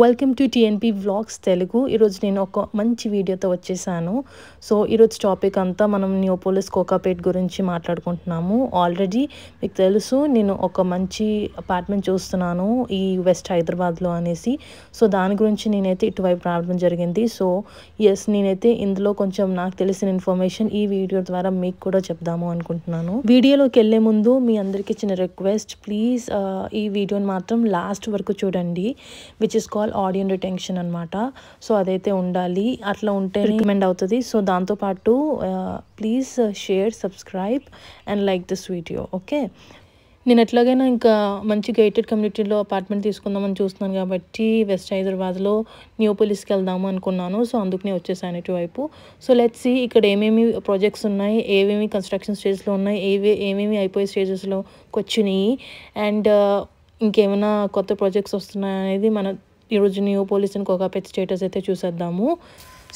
Welcome to టీఎన్పీ vlogs Telugu. ఈరోజు నేను ఒక మంచి వీడియోతో వచ్చేసాను. సో ఈరోజు టాపిక్ అంతా మనం నియోపోలిస్ కోకాపేట్ గురించి మాట్లాడుకుంటున్నాము. ఆల్రెడీ మీకు తెలుసు నేను ఒక మంచి అపార్ట్మెంట్ చూస్తున్నాను ఈ వెస్ట్ హైదరాబాద్లో అనేసి. సో దాని గురించి నేనైతే ఇటువైపు రావడం జరిగింది. సో ఎస్, నేనైతే ఇందులో కొంచెం నాకు తెలిసిన ఇన్ఫర్మేషన్ ఈ వీడియో ద్వారా మీకు కూడా చెప్దాము అనుకుంటున్నాను. వీడియోలోకి వెళ్ళే ముందు మీ అందరికీ చిన్న రిక్వెస్ట్, ప్లీజ్ ఈ వీడియోని మాత్రం లాస్ట్ వరకు చూడండి, విచ్ ఇస్ ఆడియన్ రిటెన్షన్ అనమాట. సో అదైతే ఉండాలి, అట్లా ఉంటే రికమెండ్ అవుతుంది. సో దాంతోపాటు please share, subscribe and like this video. Okay, నేను ఎట్లాగైనా ఇంకా మంచి గేటెడ్ కమ్యూనిటీలో అపార్ట్మెంట్ తీసుకుందామని చూస్తున్నాను కాబట్టి వెస్ట్ హైదరాబాద్లో నియోపోలిస్కి వెళ్దాము అనుకున్నాను. సో అందుకనే వచ్చేసాను ఇటువైపు. సో లెట్స్ సీ ఇక్కడ ఏమేమి ప్రాజెక్ట్స్ ఉన్నాయి, ఏమేమి కన్స్ట్రక్షన్ స్టేజ్లో ఉన్నాయి, ఏమేమి అయిపోయే స్టేజెస్లోకి వచ్చినాయి, అండ్ ఇంకేమైనా కొత్త ప్రాజెక్ట్స్ వస్తున్నాయి అనేది మన ఈరోజు నియోపోలిస్ అండ్ కోకాపేట్ స్టేటస్ అయితే చూసేద్దాము.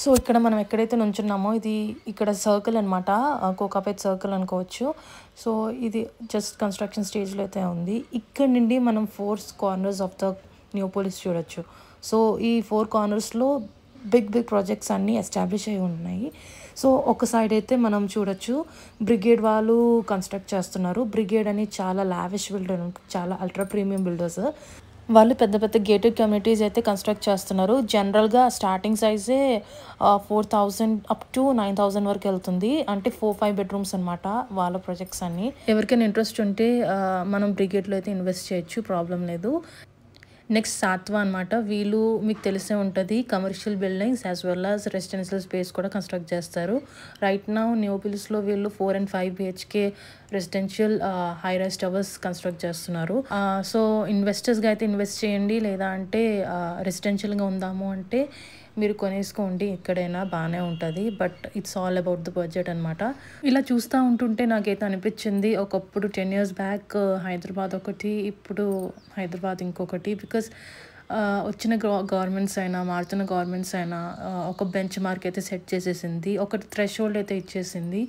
సో ఇక్కడ మనం ఎక్కడైతే నుంచున్నామో ఇది ఇక్కడ సర్కిల్ అనమాట, కోకాపేట్ సర్కిల్ అనుకోవచ్చు. సో ఇది జస్ట్ కన్స్ట్రక్షన్ స్టేజ్లో అయితే ఉంది. ఇక్కడ నుండి మనం 4 కార్నర్స్ ఆఫ్ ద నియోపోలిస్ చూడొచ్చు. సో ఈ 4 కార్నర్స్లో బిగ్ ప్రాజెక్ట్స్ అన్నీ ఎస్టాబ్లిష్ అయి ఉన్నాయి. సో ఒక సైడ్ అయితే మనం చూడొచ్చు బ్రిగేడ్ వాళ్ళు కన్స్ట్రక్ట్ చేస్తున్నారు. బ్రిగేడ్ అని చాలా లావిష్ బిల్డర్, చాలా అల్ట్రా ప్రీమియం బిల్డర్స్. వాళ్ళు పెద్ద గేటెడ్ కమ్యూనిటీస్ అయితే కన్స్ట్రక్ట్ చేస్తున్నారు. జనరల్గా స్టార్టింగ్ సైజే 4,000 అప్ టు 9,000 వరకు వెళ్తుంది. అంటే 4-5 బెడ్రూమ్స్ అనమాట వాళ్ళ ప్రాజెక్ట్స్ అన్నీ. ఎవరికైనా ఇంట్రెస్ట్ ఉంటే మనం బ్రిగేడ్లో అయితే ఇన్వెస్ట్ చేయొచ్చు, ప్రాబ్లం లేదు. నెక్స్ట్ సాత్వా అనమాట. వీళ్ళు మీకు తెలిసే ఉంటుంది, commercial buildings as well as residential space కూడా కన్స్ట్రక్ట్ చేస్తారు. రైట్ నౌ నియోపోలిస్లో వీళ్ళు 4 and 5 BHK residential high rise towers construct చేస్తున్నారు. సో ఇన్వెస్టర్స్గా అయితే ఇన్వెస్ట్ చేయండి, లేదా అంటే రెసిడెన్షియల్గా ఉందాము అంటే మీరు కొనేసుకోండి, ఎక్కడైనా బాగానే ఉంటుంది. But it's all about the budget అనమాట. ఇలా చూస్తూ ఉంటుంటే నాకైతే అనిపించింది, ఒకప్పుడు 10 years బ్యాక్ హైదరాబాద్ ఒకటి, ఇప్పుడు హైదరాబాద్ ఇంకొకటి. బికాస్ వచ్చిన గవర్నమెంట్స్ అయినా, మారుతున్న గవర్నమెంట్స్ అయినా ఒక బెంచ్ మార్క్ అయితే సెట్ చేసేసింది, ఒక థ్రెషోల్డ్ అయితే ఇచ్చేసింది.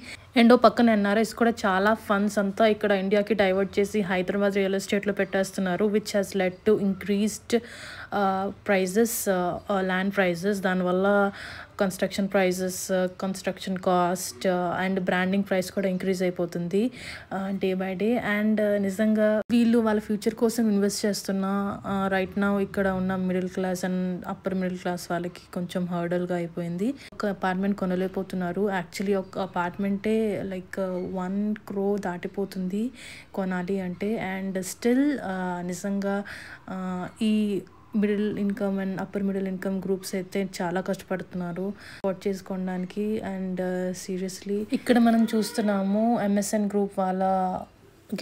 అండ్ పక్కన ఎన్ఆర్ఐస్ కూడా చాలా ఫండ్స్ అంతా ఇక్కడ ఇండియాకి డైవర్ట్ చేసి హైదరాబాద్ రియల్ ఎస్టేట్లో పెట్టేస్తున్నారు, which has led to increased prices, land prices. దానివల్ల construction prices, construction cost and branding price కూడా ఇంక్రీజ్ అయిపోతుంది డే బై డే. అండ్ నిజంగా వీళ్ళు వాళ్ళ ఫ్యూచర్ కోసం ఇన్వెస్ట్ చేస్తున్న రైట్ నౌ ఇక్కడ ఉన్న middle class and upper middle class వాళ్ళకి కొంచెం హర్డల్గా అయిపోయింది. ఒక అపార్ట్మెంట్ కొనలేకపోతున్నారు. యాక్చువల్లీ ఒక అపార్ట్మెంటే లైక్ 1 crore దాటిపోతుంది కొనాలి అంటే. అండ్ స్టిల్ నిజంగా ఈ middle income and upper middle income groups అయితే చాలా కష్టపడుతున్నారు అఫోర్డ్ చేసుకోవడానికి. అండ్ సీరియస్లీ ఇక్కడ మనం చూస్తున్నాము ఎంఎస్ఎన్ గ్రూప్ వాళ్ళ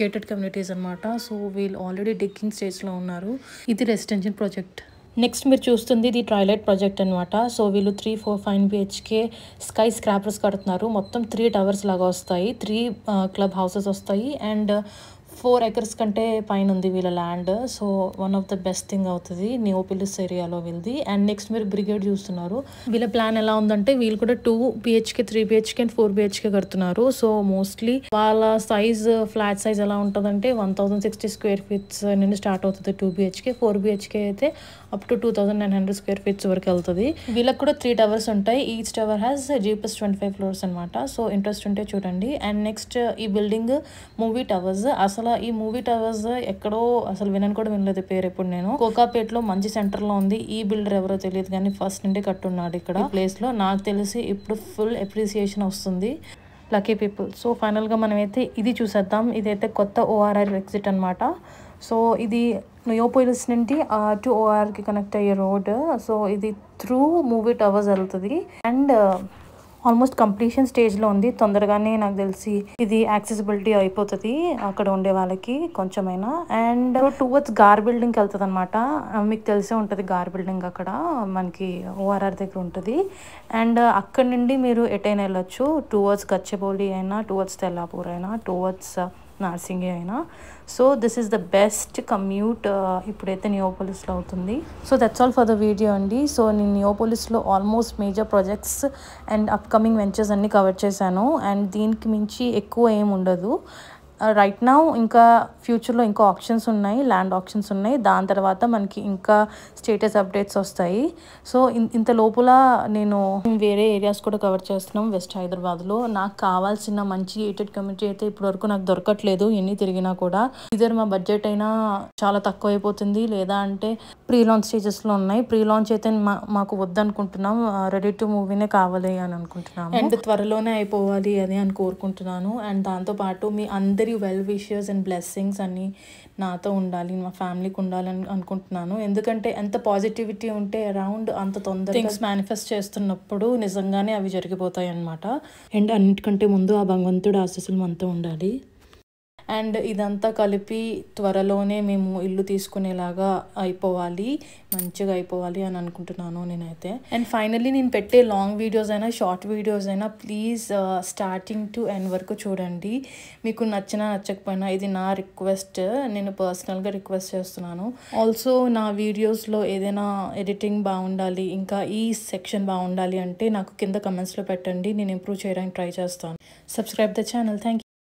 గేటెడ్ కమ్యూనిటీస్ అనమాట. సో వీళ్ళు ఆల్రెడీ డిగ్గింగ్ స్టేజ్లో ఉన్నారు. ఇది రెసిడెన్షియల్ ప్రాజెక్ట్. నెక్స్ట్ మీరు చూస్తుంది ఇది ట్రైలైట్ ప్రాజెక్ట్ అనమాట. సో వీళ్ళు 3, 4, 5 BHK స్కై స్క్రాపర్స్ కడుతున్నారు. మొత్తం 3 towers లాగా వస్తాయి, 3 క్లబ్ హౌసెస్ వస్తాయి, అండ్ 4 acres కంటే పైన ఉంది వీళ్ళ land. So one of the best thing అవుతుంది నియోపోలిస్ ఏరియాలో వీళ్ళది. అండ్ నెక్స్ట్ మీరు బ్రిగేడ్ చూస్తున్నారు. వీళ్ళ ప్లాన్ ఎలా ఉందంటే వీళ్ళు కూడా 2 BHK, 3 BHK అండ్ 4 BHK కడుతున్నారు. సో మోస్ట్లీ వాళ్ళ సైజ్, ఫ్లాట్ సైజ్ ఎలా ఉంటుందంటే 1,060 square feet నుండి స్టార్ట్ అవుతుంది 2 BHK. 4 BHK అయితే అప్ టు 2,900 square feet వరకు వెళ్తుంది. వీళ్ళకి కూడా 3 towers ఉంటాయి. Each tower has G+25 floors అనమాట. సో ఇంట్రెస్ట్ ఉంటే చూడండి. అండ్ నెక్స్ట్ ఈ బిల్డింగ్ మూవీ టవర్స్. అసలు ఈ మూవీ టవర్స్ ఎక్కడో అసలు వినని కూడా వినలేదు పేరు ఎప్పుడు నేను. కోకాపేట్లో మంచి సెంటర్లో ఉంది. ఈ బిల్డర్ ఎవరో తెలియదు కానీ ఫస్ట్ నుండి కట్టున్నాడు ఇక్కడ ప్లేస్ లో. నాకు తెలిసి ఇప్పుడు ఫుల్ అప్రిసియేషన్ వస్తుంది. Lucky people. సో ఫైనల్గా మనమైతే ఇది చూసేద్దాం. ఇదైతే కొత్త ORR ఎగ్జిట్ అనమాట. సో ఇది నియోపోలిస్ నుండి టు ORRకి కనెక్ట్ అయ్యే రోడ్. సో ఇది త్రూ మూవీ టవర్స్ వెళ్తుంది అండ్ ఆల్మోస్ట్ కంప్లీషన్ స్టేజ్లో ఉంది. తొందరగానే నాకు తెలిసి ఇది యాక్సెసిబిలిటీ అయిపోతుంది అక్కడ ఉండే వాళ్ళకి కొంచెమైనా. అండ్ టువర్డ్స్ గార్ బిల్డింగ్కి వెళ్తుంది అనమాట. మీకు తెలిసే ఉంటుంది గార్ బిల్డింగ్ అక్కడ మనకి ORR దగ్గర ఉంటుంది. అండ్ అక్కడ నుండి మీరు ఎటైనా వెళ్ళొచ్చు, టువర్డ్స్ గచ్చిబౌలి అయినా, టువర్డ్స్ తెల్లాపూర్ అయినా, టువర్డ్స్ నార్సింగి అయినా. So this is the best commute ఇప్పుడైతే నియోపోలిస్లో అవుతుంది. So that's all for the video అండి. సో నేను నియోపోలిస్లో almost major projects and upcoming ventures అన్నీ కవర్ చేశాను. అండ్ దీనికి మించి ఎక్కువ ఏం ఉండదు. రైట్ నౌ ఇంకా ఫ్యూచర్లో ఇంకా ఆప్షన్స్ ఉన్నాయి, ల్యాండ్ ఆప్షన్స్ ఉన్నాయి. దాని తర్వాత మనకి ఇంకా స్టేటస్ అప్డేట్స్ వస్తాయి. సో ఇంత లోపల నేను వేరే ఏరియాస్ కూడా కవర్ చేస్తున్నాం వెస్ట్ హైదరాబాద్లో. నాకు కావాల్సిన మంచి ఎయిటెడ్ కమ్యూనిటీ అయితే ఇప్పటివరకు నాకు దొరకట్లేదు, ఎన్ని తిరిగినా కూడా. ఇద్దరు మా బడ్జెట్ అయినా చాలా తక్కువ అయిపోతుంది, లేదా అంటే ప్రీ లాంచ్ స్టేజెస్లో ఉన్నాయి. ప్రీ లాంచ్ అయితే మాకు వద్దనుకుంటున్నాం, రెడీ టు మూవీనే కావాలి అని అనుకుంటున్నాము. అండ్ త్వరలోనే అయిపోవాలి అని కోరుకుంటున్నాను. అండ్ దాంతోపాటు మీ అందరి వెల్ విషెస్ అండ్ బ్లెస్సింగ్స్ అన్నీ నాతో ఉండాలి, మా ఫ్యామిలీకి ఉండాలని అనుకుంటున్నాను. ఎందుకంటే ఎంత పాజిటివిటీ ఉంటే అరౌండ్ అంత తొందరగా థింగ్స్ మేనిఫెస్ట్ చేస్తున్నప్పుడు నిజంగానే అవి జరిగిపోతాయి అన్నమాట. అండ్ అన్నిటికంటే ముందు ఆ భగవంతుడు ఆశీస్సులు మనతో ఉండాలి. అండ్ ఇదంతా కలిపి త్వరలోనే మేము ఇల్లు తీసుకునేలాగా అయిపోవాలి, మంచిగా అయిపోవాలి అని అనుకుంటున్నాను నేనైతే. అండ్ ఫైనల్లీ నేను పెట్టే లాంగ్ వీడియోస్ అయినా షార్ట్ వీడియోస్ అయినా ప్లీజ్ స్టార్టింగ్ టు ఎండ్ వరకు చూడండి. మీకు నచ్చినా నచ్చకపోయినా ఇది నా రిక్వెస్ట్, నేను పర్సనల్గా రిక్వెస్ట్ చేస్తున్నాను. ఆల్సో నా వీడియోస్లో ఏదైనా ఎడిటింగ్ బాగుండాలి, ఇంకా ఈ సెక్షన్ బాగుండాలి అంటే నాకు కింద కమెంట్స్లో పెట్టండి, నేను ఇంప్రూవ్ చేయడానికి ట్రై చేస్తాను. Subscribe the channel. Thank you.